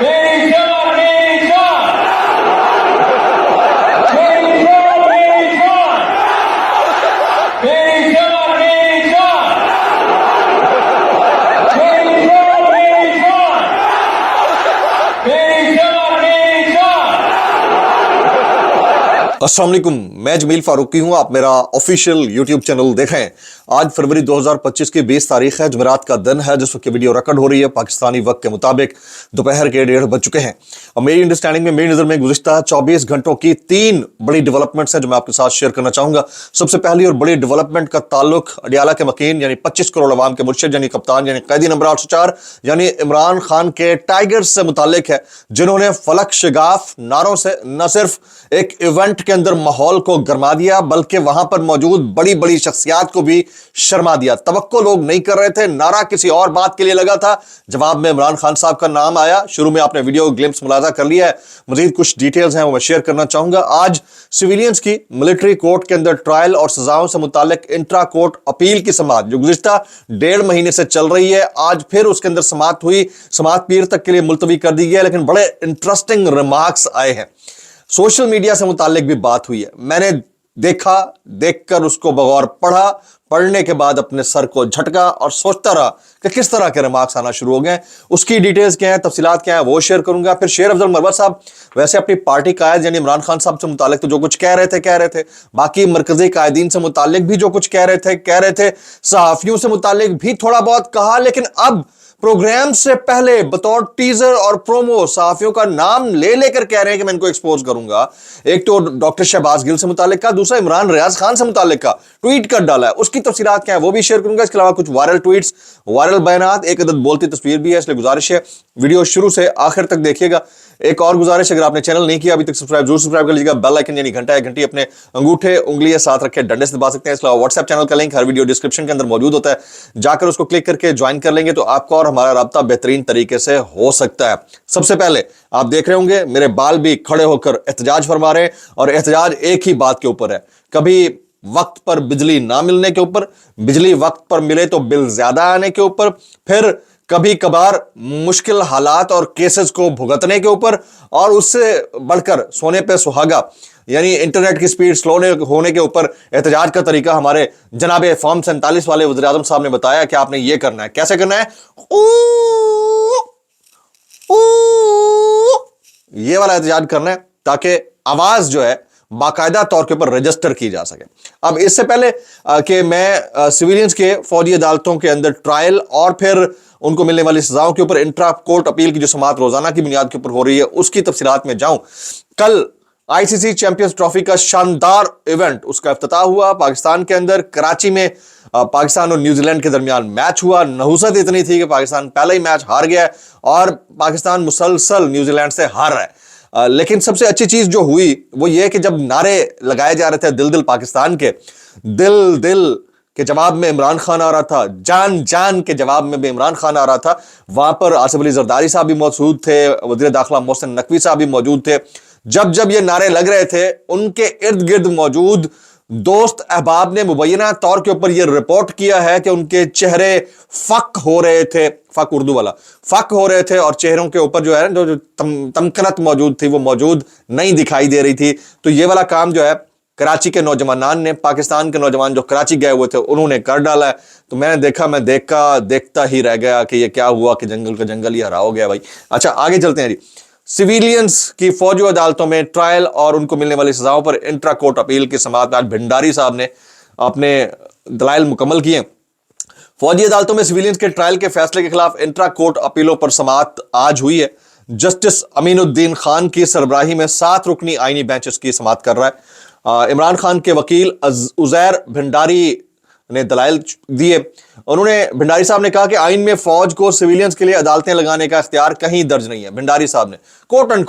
मेरी जवान मेरी जान, मेरी जान मेरी जान, मेरी जवान मेरी जान, मेरी जान मेरी जान, मेरी जवान मेरी जान। अस्सलाम वालेकुम, मैं जमील फारूकी हूं। आप मेरा ऑफिशियल यूट्यूब चैनल देखें। आज फरवरी 2025 की 20 तारीख है, जुमेरात का दिन है। जिस वक्त ये वीडियो रिकॉर्ड हो रही है पाकिस्तानी वक्त के मुताबिक दोपहर के 1:30 बज चुके हैं। और मेरी अंडरस्टैंडिंग में, मेरी नजर में गुज़िश्ता 24 घंटों की 3 बड़ी डेवलपमेंट्स हैं जो मैं आपके साथ शेयर करना चाहूंगा। सबसे पहली और बड़ी डेवलपमेंट का ताल्लुक अडियाला के मकीन यानी 25 करोड़ अवाम के मुर्शिद यानी कप्तान यानी कैदी नंबर 804 यानी इमरान खान के टाइगर्स से मुतालिक है, जिन्होंने फलक शिगाफ नारों से न सिर्फ एक इवेंट के अंदर माहौल को गरमा दिया बल्कि वहां पर मौजूद बड़ी बड़ी शख्सियात को भी शर्मा दिया। तवक्को लोग नहीं कर रहे थे, नारा किसी और बात के लिए लगा था। जवाब में इमरान खान साहब का नाम आया। शुरू में आपने वीडियो ग्लिम्स मुलाजा कर लिया है, मजीद कुछ डिटेल्स हैं वो मैं शेयर करना चाहूंगा। आज सिविलियंस की मिलिट्री कोर्ट के अंदर ट्रायल और सजाओं से मुतालिक इंट्रा कोर्ट अपील की समाअत जो गुज़िश्ता 1.5 महीने से चल रही है, आज फिर उसके अंदर समाअत हुई। समाअत पीर तक के लिए मुलतवी कर दी गई है, लेकिन बड़े इंटरेस्टिंग रिमार्क्स आए हैं। सोशल मीडिया से मुतालिक भी बात हुई है। मैंने देखा, देखकर उसको बगौर पढ़ा, पढ़ने के बाद अपने सर को झटका और सोचता रहा कि किस तरह के रिमार्क्स आना शुरू हो गए। उसकी डिटेल्स क्या है, तफसीलात क्या है, वो शेयर करूंगा। फिर शेर अफजल मरवत साहब वैसे अपनी पार्टी कायद यानी इमरान खान साहब से मुतालिक तो जो कुछ कह रहे थे। बाकी मरकजी कायदीन से मुतालिक भी जो कुछ कह रहे थे। सहाफियों से मुतालिक भी थोड़ा बहुत कहा, लेकिन अब प्रोग्राम से पहले बतौर टीजर और प्रोमो सहाफियों का नाम ले लेकर कह रहे हैं कि मैं इनको एक्सपोज करूंगा। एक तो डॉक्टर शहबाज गिल से मुतालिक का, दूसरा इमरान रियाज खान से मुतालिक का ट्वीट कर डाला है। उसकी तफसीलात क्या है वो भी शेयर करूंगा। इसके अलावा कुछ वायरल ट्वीट्स, वायरल बयानात, एक अदद बोलती तस्वीर भी है, इसलिए गुजारिश है वीडियो शुरू से आखिर तक देखिएगा। एक और गुजारिश, अगर आपने चैनल नहीं किया अभी तक जरूर सब्सक्राइब कर लीजिएगा। बेल आइकन यानी घंटा या घंटी अपने अंगूठे उंगली साथ रखे डंडे से दबा सकते हैं। इसके अलावा व्हाट्सएप चैनल का लिंक हर वीडियो डिस्क्रिप्शन के अंदर मौजूद होता है, जाकर उसको क्लिक करके ज्वाइन कर लेंगे तो आपका और हमारा राब्ता बेहतरीन तरीके से हो सकता है। सबसे पहले आप देख रहे होंगे मेरे बाल भी खड़े होकर एहतजाज फरमा रहे हैं, और एहतजाज एक ही बात के ऊपर है, कभी वक्त पर बिजली ना मिलने के ऊपर, बिजली वक्त पर मिले तो बिल ज्यादा आने के ऊपर, फिर कभी कभार मुश्किल हालात और केसेस को भुगतने के ऊपर, और उससे बढ़कर सोने पे सुहागा यानी इंटरनेट की स्पीड स्लो होने के ऊपर एहतजाज का तरीका हमारे जनाबे फॉर्म 47 वाले वज़ीर आज़म साहब ने बताया कि आपने ये करना है। कैसे करना है? ये वाला एहतजाज करना है ताकि आवाज जो है बाकायदा तौर के ऊपर रजिस्टर की जा सके। अब इससे पहले कि मैं सिविलियंस के फौजी अदालतों के अंदर ट्रायल और फिर उनको मिलने वाली सजाओं के ऊपर इंट्रा कोर्ट अपील की जो समाअत रोजाना की बुनियाद के ऊपर हो रही है उसकी तफसीलात में जाऊं, कल आईसीसी चैंपियंस ट्रॉफी का शानदार इवेंट उसका इफ्तिताह हुआ पाकिस्तान के अंदर। कराची में पाकिस्तान और न्यूजीलैंड के दरमियान मैच हुआ। नहुसत इतनी थी कि पाकिस्तान पहला ही मैच हार गया और पाकिस्तान मुसलसल न्यूजीलैंड से हार रहा है। लेकिन सबसे अच्छी चीज जो हुई वो ये कि जब नारे लगाए जा रहे थे दिल दिल पाकिस्तान के, दिल दिल के जवाब में इमरान खान आ रहा था, जान जान के जवाब में भी इमरान खान आ रहा था, वहां पर आसिफ अली जरदारी साहब भी मौजूद थे, वज़ीर दाखिला मोहसिन नकवी साहब भी मौजूद थे। जब जब ये नारे लग रहे थे उनके इर्द गिर्द मौजूद दोस्त अहबाब ने मुबैना तौर के ऊपर यह रिपोर्ट किया है कि उनके चेहरे फक हो रहे थे, फक उर्दू वाला फक हो रहे थे, और चेहरों के ऊपर जो है जो तमकनत मौजूद थी वो मौजूद नहीं दिखाई दे रही थी। तो ये वाला काम जो है कराची के नौजवान ने, पाकिस्तान के नौजवान जो कराची गए हुए थे उन्होंने कर डाला है। तो मैंने देखा, मैं देखता ही रह गया कि ये क्या हुआ कि जंगल का जंगल ही हरा हो गया भाई। अच्छा आगे चलते हैं जी। सिविलियंस की फौजी अदालतों में ट्रायल और उनको मिलने वाली सजाओं पर इंट्रा कोर्ट अपील की समाअत आज भंडारी साहब ने अपने दलाइल मुकम्मल किए। फौजी अदालतों में सिविलियंस के ट्रायल के फैसले के खिलाफ इंट्रा कोर्ट अपीलों पर समाअत आज हुई है। जस्टिस अमीनुद्दीन खान की सरबराही में 7 रुकनी आईनी बेंच इसकी समाअत कर रहा है। इमरान खान के वकील उजैर भंडारी ने दलाइल दिए। उन्होंने, भंडारी साहब ने कहा कि आइन में फौज को सिविलियंस के लिए अदालतें लगाने का इख्तियार कहीं दर्ज नहीं है। भंडारी साहब ने कोट एंड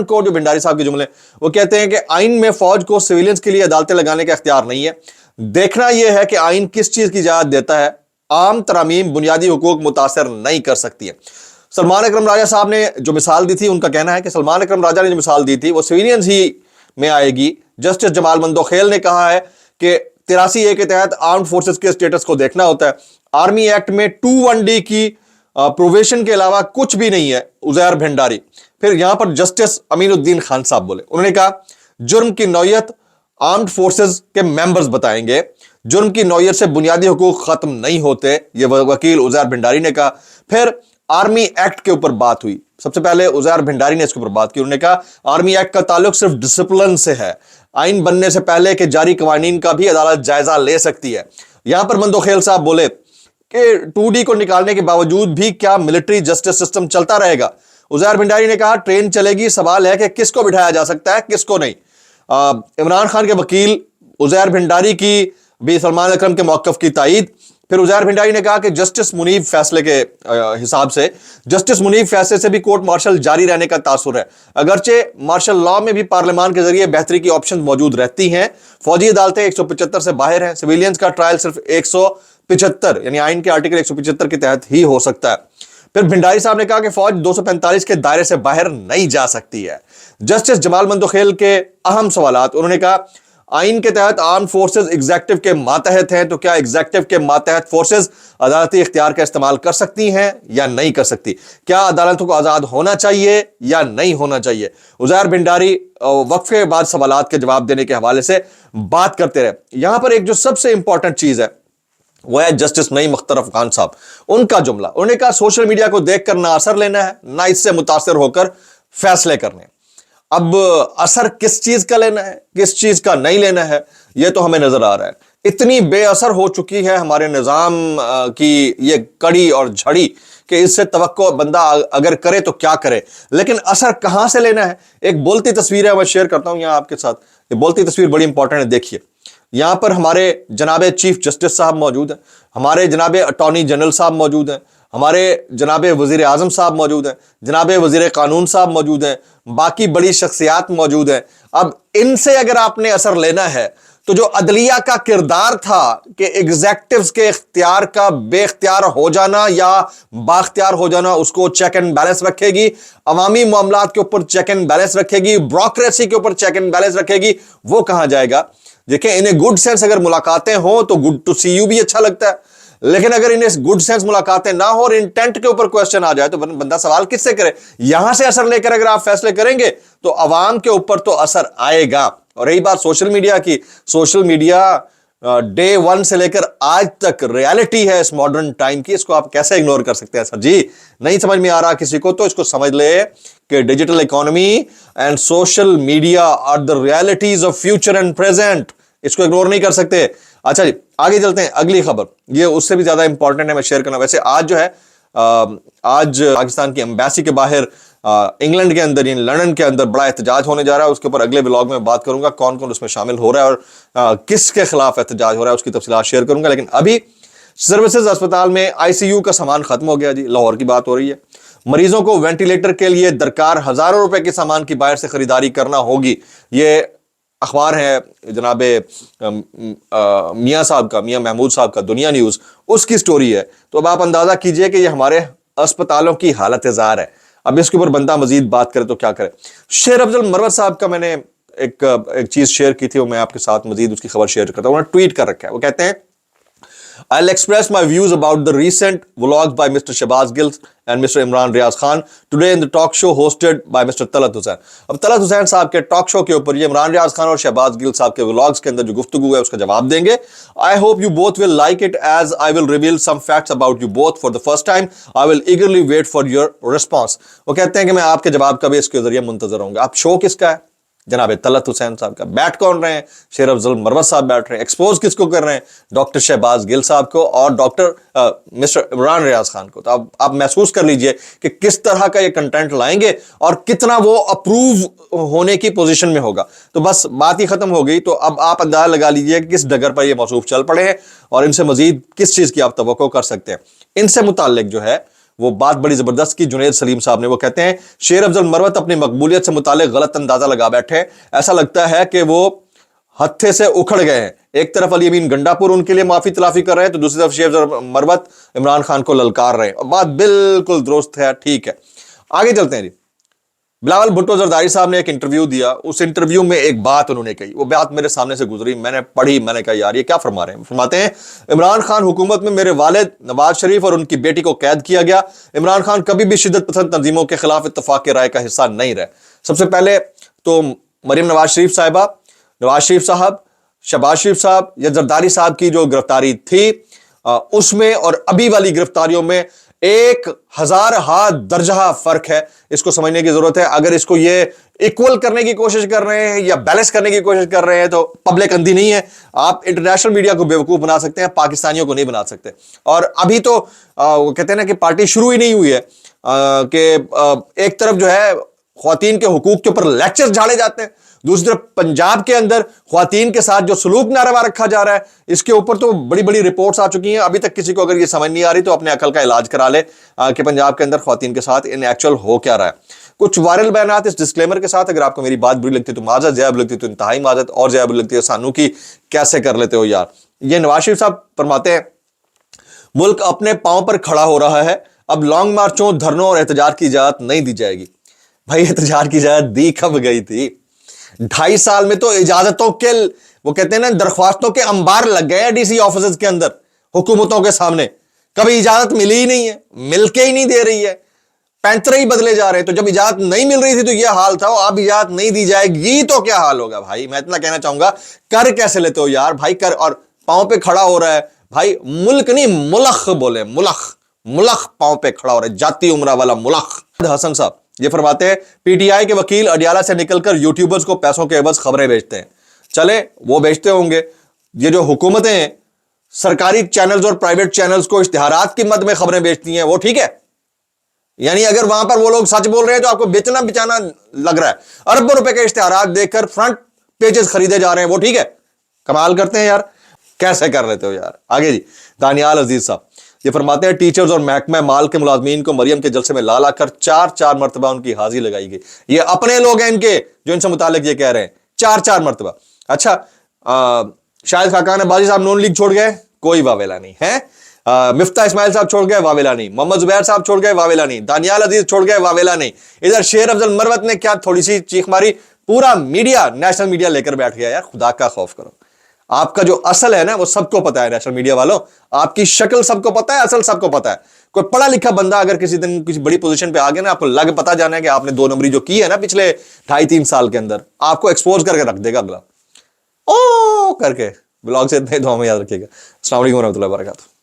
कोट जो भंडारी साहब के जुमले, वो कहते हैं कि आइन में फौज को सिविलियंस के लिए अदालतें लगाने का इख्तियार नहीं है। देखना यह है कि आइन किस चीज की इजाजत देता है। आम तरामीम बुनियादी हुकूक मुतासर नहीं कर सकती है। सलमान अकरम राजा साहब ने जो मिसाल दी थी, उनका कहना है कि सलमान अकरम राजा ने जो मिसाल दी थी वो सिविलियंस ही में आएगी। जस्टिस जमाल मंदोखेल ने कहा है कि 83A के तहत आर्म्ड फोर्सेस के स्टेटस को देखना होता है। आर्मी एक्ट में 21D की प्रोविजन के अलावा कुछ भी नहीं है। उजैर भंडारी। फिर यहां पर जस्टिस अमीनुद्दीन खान साहब बोले, उन्होंने कहा जुर्म की नौयत आर्म्ड फोर्सेस के मेंबर्स बताएंगे, जुर्म की नौयत से बुनियादी हुकूक खत्म नहीं होते, ये वकील उजैर भंडारी ने कहा। फिर आर्मी एक्ट के ऊपर बात हुई, सबसे पहले उजैर भंडारी ने इसके ऊपर बात की। उन्होंने कहा आर्मी एक्ट का ताल्लुक सिर्फ डिसिप्लिन से है, आइन बनने से पहले के जारी कवानीन का भी अदालत जायजा ले सकती है। यहां पर मंदोखेल साहब बोले कि 2D को निकालने के बावजूद भी क्या मिलिट्री जस्टिस सिस्टम चलता रहेगा। उजैर भंडारी ने कहा ट्रेन चलेगी, सवाल है कि किसको बिठाया जा सकता है, किसको नहीं। इमरान खान के वकील उजैर भंडारी की भी सलमान अकरम के मौक़िफ़ की तायीद। फिर उजैर भंडारी ने कहा कि जस्टिस मुनीब फैसले के हिसाब से, जस्टिस मुनीब फैसले से भी कोर्ट मार्शल जारी रहने का तासुर है, अगरचे मार्शल लॉ में भी पार्लियामान के जरिए बेहतरी की ऑप्शन मौजूद रहती हैं। फौजी अदालतें 175 से बाहर हैं, सिविलियंस का ट्रायल सिर्फ 175 यानी आइन के आर्टिकल 175 के तहत ही हो सकता है। फिर भंडारी साहब ने कहा कि फौज 245 के दायरे से बाहर नहीं जा सकती है। जस्टिस जमाल मंदोखेल के अहम सवालात, उन्होंने कहा आइन के तहत आर्म फोर्सेस एग्जेक्टिव के मातहत हैं, तो क्या एग्जेक्टिव के मातहत फोर्सेस अदालती इख्तियार का इस्तेमाल कर सकती हैं या नहीं कर सकती? क्या अदालतों को आजाद होना चाहिए या नहीं होना चाहिए? उजैर भंडारी वक्फे के बाद सवालात के जवाब देने के हवाले से बात करते रहे। यहां पर एक जो सबसे इंपॉर्टेंट चीज है वो है जस्टिस नईम अख्तर अफगान साहब, उनका जुमला। उन्होंने कहा सोशल मीडिया को देखकर ना असर लेना है, ना इससे मुतासिर होकर फैसले करने। अब असर किस चीज का लेना है, किस चीज का नहीं लेना है, यह तो हमें नजर आ रहा है। इतनी बेअसर हो चुकी है हमारे निजाम की ये कड़ी और झड़ी कि इससे तवक्को बंदा अगर करे तो क्या करे, लेकिन असर कहां से लेना है। एक बोलती तस्वीर है, मैं शेयर करता हूं यहां आपके साथ। ये बोलती तस्वीर बड़ी इंपॉर्टेंट है, देखिए। यहां पर हमारे जनाबे चीफ जस्टिस साहब मौजूद हैं, हमारे जनाबे अटॉर्नी जनरल साहब मौजूद हैं, हमारे जनाबे वजीर आजम साहब मौजूद हैं, जनाबे वजीर कानून साहब मौजूद हैं, बाकी बड़ी शख्सियात मौजूद हैं। अब इनसे अगर आपने असर लेना है तो जो अदलिया का किरदार था कि एग्जेक्टिव्स के इख्तियार का बेख्तियार हो जाना या बाख्तियार हो जाना, उसको चेक एंड बैलेंस रखेगी, अवामी मामलात के ऊपर चेक एंड बैलेंस रखेगी, ब्यूरोक्रेसी के ऊपर चेक एंड बैलेंस रखेगी, वो कहां जाएगा? देखिए, इन्हें गुड सेंस अगर मुलाकातें हो तो गुड टू सी यू भी अच्छा लगता है, लेकिन अगर इन्हें गुड सेंस मुलाकातें ना हो और इंटेंट के ऊपर क्वेश्चन आ जाए तो बंदा सवाल किससे करे? यहां से असर लेकर अगर आप फैसले करेंगे तो अवाम के ऊपर तो असर आएगा। और रही बात सोशल मीडिया की, सोशल मीडिया डे 1 से लेकर आज तक रियलिटी है इस मॉडर्न टाइम की, इसको आप कैसे इग्नोर कर सकते हैं? सर जी, नहीं समझ में आ रहा किसी को तो इसको समझ ले कि digital economy and social media are the realities of future and present, इसको इग्नोर नहीं कर सकते। अच्छा जी, आगे चलते हैं। अगली खबर ये उससे भी ज्यादा इंपॉर्टेंट है, मैं शेयर करना। वैसे आज जो है आज पाकिस्तान की एम्बेसी के बाहर इंग्लैंड के अंदर, लंदन के अंदर बड़ा एहतजाज होने जा रहा है। उसके ऊपर अगले व्लॉग में बात करूंगा कौन कौन उसमें शामिल हो रहा है और किसके खिलाफ एहतजाज हो रहा है, उसकी तफसीलात शेयर करूंगा। लेकिन अभी सर्विसेज अस्पताल में ICU का सामान खत्म हो गया जी, लाहौर की बात हो रही है। मरीजों को वेंटिलेटर के लिए दरकार हजारों रुपए के सामान की बाहर से खरीदारी करना होगी। ये अखबार है जनाबे मियां साहब का, मियां महमूद साहब का, दुनिया न्यूज, उसकी स्टोरी है। तो अब आप अंदाजा कीजिए कि ये हमारे अस्पतालों की हालत जार है। अब इसके ऊपर बंदा मजीद बात करे तो क्या करे। शेर अफजल मरवत साहब का मैंने एक चीज शेयर की थी, वो मैं आपके साथ मजीद उसकी खबर शेयर करता हूं। उन्होंने ट्वीट कर रखा है, वो कहते हैं I'll express my views about the recent vlogs by Mr. Shahbaz Gill and Mr. Imran Riaz Khan today in the talk show hosted by Mr. Talat Hussain। अब तलत हुसैन साहब के टॉक शो के ऊपर ये इमरान रियाज खान और शहबाज गिल साहब के व्लॉग्स के अंदर जो गुफ्तगू है उसका जवाब देंगे। I hope you both will like it as I will reveal some facts about you both for the first time। I will eagerly wait for your response। वो कहते हैं कि मैं आपके जवाब का भी इसके जरिए मुंतजर रहूंगा। अब शो किसका है? जनाब तलत हुसैन साहब का। बैठ कौन रहे हैं? शेर अफजल मरवत साहब बैठ रहे हैं। एक्सपोज किसको कर रहे हैं? डॉक्टर शहबाज गिल साहब को और डॉक्टर मिस्टर इमरान रियाज खान को। तो अब आप महसूस कर लीजिए कि किस तरह का ये कंटेंट लाएंगे और कितना वो अप्रूव होने की पोजीशन में होगा। तो बस बात ही खत्म हो गई। तो अब आप अंदाजा लगा लीजिए कि किस डगर पर ये मौसूफ चल पड़े हैं और इनसे मजीद किस चीज की आप तवक्को कर सकते हैं। इनसे मुताल्लिक जो है वो बात बड़ी जबरदस्त की जुनैद सलीम साहब ने। वो कहते हैं शेर अफजल मरवत अपनी मकबूलियत से मुतालिक गलत अंदाजा लगा बैठे। ऐसा लगता है कि वो हत्थे से उखड़ गए हैं। एक तरफ अली अमीन गंडापुर उनके लिए माफी तलाफी कर रहे हैं तो दूसरी तरफ शेर अफजल मरवत इमरान खान को ललकार रहे हैं। बात बिल्कुल दुरुस्त है, ठीक है। आगे चलते हैं जी। बिलावल भुट्टो जरदारी साहब ने एक इंटरव्यू दिया, उस इंटरव्यू में एक बात उन्होंने कही, वो बात मेरे सामने से गुजरी, मैंने पढ़ी, मैंने कहा यार ये क्या फरमा रहे हैं। फरमाते हैं इमरान खान हुकूमत में मेरे वालिद नवाज शरीफ और उनकी बेटी को कैद किया गया। इमरान खान कभी भी शिद्दत पसंद तंजीमों के खिलाफ इत्तफाक राय का हिस्सा नहीं रहे। सबसे पहले तो मरियम नवाज शरीफ साहिबा, नवाज शरीफ साहब, शहबाज शरीफ साहब या जरदारी साहब की जो गिरफ्तारी थी उसमें और अभी वाली गिरफ्तारियों में 1000 हाथ दर्जा फर्क है। इसको समझने की जरूरत है। अगर इसको ये इक्वल करने की कोशिश कर रहे हैं या बैलेंस करने की कोशिश कर रहे हैं तो पब्लिक अंधी नहीं है। आप इंटरनेशनल मीडिया को बेवकूफ बना सकते हैं, पाकिस्तानियों को नहीं बना सकते। और अभी तो वो कहते हैं ना कि पार्टी शुरू ही नहीं हुई है कि एक तरफ जो है ख्वातीन के हुकूक के ऊपर लेक्चर झाड़े जाते हैं, दूसरी तरफ पंजाब के अंदर ख्वातीन के साथ जो सलूक नारवा रखा जा रहा है, इसके ऊपर तो बड़ी बड़ी रिपोर्ट्स आ चुकी हैं। अभी तक किसी को अगर ये समझ नहीं आ रही तो अपने अकल का इलाज करा ले कि पंजाब के अंदर ख्वातीन के साथ इन एक्चुअल हो क्या रहा है। कुछ वायरल बयानात इस डिस्क्लेमर के साथ, अगर आपको मेरी बात बुरी लगती है तो माजत, ज्यादा लगती है तो इंतहाई माजत, और ज्यादा बुरी लगती है सानू की कैसे कर लेते हो यार। ये नवाज शरीफ साहब फरमाते हैं मुल्क अपने पांव पर खड़ा हो रहा है, अब लॉन्ग मार्चों, धरनों और एहतजाज की इजाजत नहीं दी जाएगी। भाई एहतजाज की इजाजत दी कब गई थी? 2.5 साल में तो इजाजतों के, वो कहते हैं ना, दरख्वास्तों के अंबार लग गए डीसी ऑफिस के अंदर हुकूमतों के सामने। कभी इजाजत मिली ही नहीं है, मिलके ही नहीं दे रही है, पैंतरे ही बदले जा रहे हैं। तो जब इजाजत नहीं मिल रही थी तो यह हाल था, अब इजाजत नहीं दी जाएगी तो क्या हाल होगा भाई। मैं इतना कहना चाहूंगा, कर कैसे लेते हो यार भाई, कर। और पांव पे खड़ा हो रहा है भाई, मुल्क नहीं मुल्क बोले, मुल्क पांव पे खड़ा हो रहा है, जाती उम्रा वाला मुल्क। हसन साहब ये फरमाते हैं पीटीआई के वकील अडियाला से निकलकर यूट्यूबर्स को पैसों के एवज खबरें बेचते हैं। चले वो बेचते होंगे, ये जो हुकूमतें सरकारी चैनल्स और प्राइवेट चैनल्स को इश्तिहारात की मद में खबरें बेचती हैं वो ठीक है। यानी अगर वहां पर वो लोग सच बोल रहे हैं तो आपको बेचना बिचाना लग रहा है। अरबों रुपए के इश्तिहारात देखकर फ्रंट पेजेस खरीदे जा रहे हैं, वो ठीक है। कमाल करते हैं यार, कैसे कर लेते हो यार। आगे जी, दानियाल अजीज साहब ये फरमाते हैं टीचर्स और महकमा माल के मुलाजमीन को मरियम के जलसे में ला लाकर 4 मरतबा उनकी हाजिरी लगाई गई। ये अपने लोग हैं इनके जो इनसे मुतालिक ये कह रहे हैं, 4 मरतबा। अच्छा, शाहिद खाकान अब्बासी साहब नून लीग छोड़ गए, कोई वावेला नहीं है। मिफ्ता इस्माइल साहब छोड़ गए, वावेला नहीं। मोहम्मद जुबैर साहब छोड़ गए, वावेला नहीं। दानियाल अजीज छोड़ गए, वावेला नहीं। इधर शेर अफजल मरवत ने क्या थोड़ी सी चीख मारी, पूरा मीडिया, नेशनल मीडिया लेकर बैठ गया। यार खुदा का खौफ करो, आपका जो असल है ना वो सबको पता है। नेशनल मीडिया वालों, आपकी शक्ल सबको पता है, असल सबको पता है। कोई पढ़ा लिखा बंदा अगर किसी दिन किसी बड़ी पोजीशन पे आ गया ना, आपको लग पता जाना है कि आपने 2 नंबरी जो की है ना पिछले 2.5-3 साल के अंदर, आपको एक्सपोज करके रख देगा अगला ओ करके। ब्लॉग से इतने दुआ में याद रखिएगा। अस्सलाम वालेकुम रहमतुल्लाहि व बरकातहू।